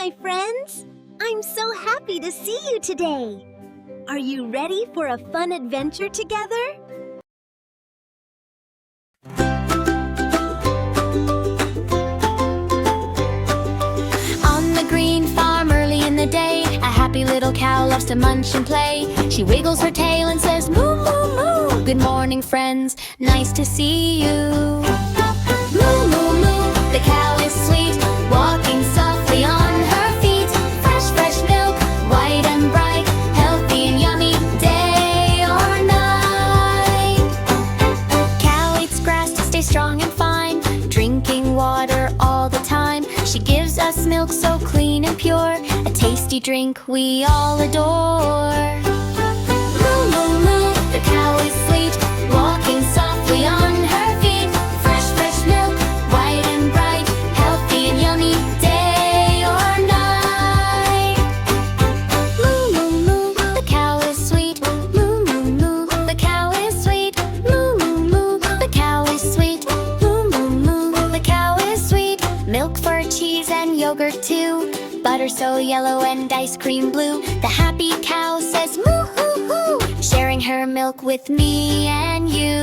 my friends! I'm so happy to see you today! Are you ready for a fun adventure together? On the green farm early in the day, a happy little cow loves to munch and play. She wiggles her tail and says, moo, moo, moo. Good morning, friends, nice to see you. Moo, moo, moo, the cow is sweet, walking softly on her feet. Fresh, fresh milk, white and bright, healthy and yummy, day or night. Cow eats grass to stay strong and fine, drinking water all the time. She gives us milk so clean and pure, a tasty drink we all adore. Moo, moo, moo, the cow is sweet, walking softly on her feet. Fresh, fresh milk, white and bright, healthy and yummy, day or night. Moo, moo, moo, the cow is sweet. Moo, moo, moo, the cow is sweet. Moo, moo, moo, the cow is sweet. Moo, moo, moo, the cow is sweet. Milk for cheese and yogurt too, butter so yellow and ice cream blue. The happy cow says moo hoo hoo, sharing her milk with me and you.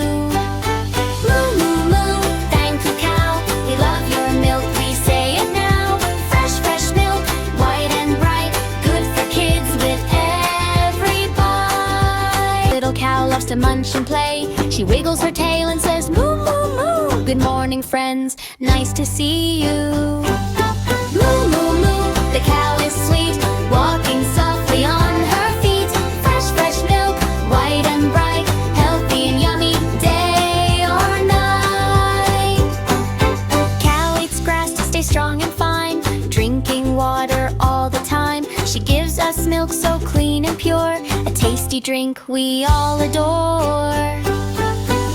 Moo moo moo, thank you cow, we love your milk, we say it now. Fresh, fresh milk, white and bright, good for kids with every bite. Little cow loves to munch and play. She wiggles her tail and says moo moo moo. Good morning, friends, nice to see you. Moo moo moo, the cow is sweet, walking softly on her feet. Fresh, fresh milk, white and bright, healthy and yummy, day or night. Cow eats grass to stay strong and fine, drinking water all the time. She gives us milk so clean and pure, a tasty drink we all adore.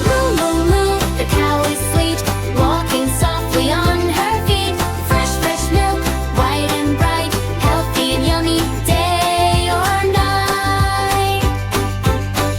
Moo moo moo, the cow is sweet, walking softly on her feet. Fresh, fresh milk, white and bright, healthy and yummy, day or night.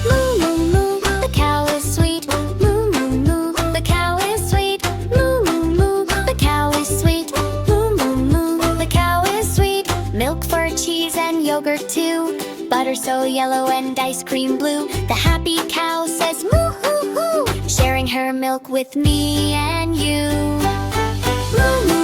Moo moo moo, the cow is sweet. Moo moo moo, the cow is sweet. Moo moo moo, the cow is sweet. Moo moo moo, the cow is sweet. Milk for cheese and yogurt too, butter so yellow and ice cream blue. The happy cow says moo hoo hoo, sharing her milk with me and you. Moo moo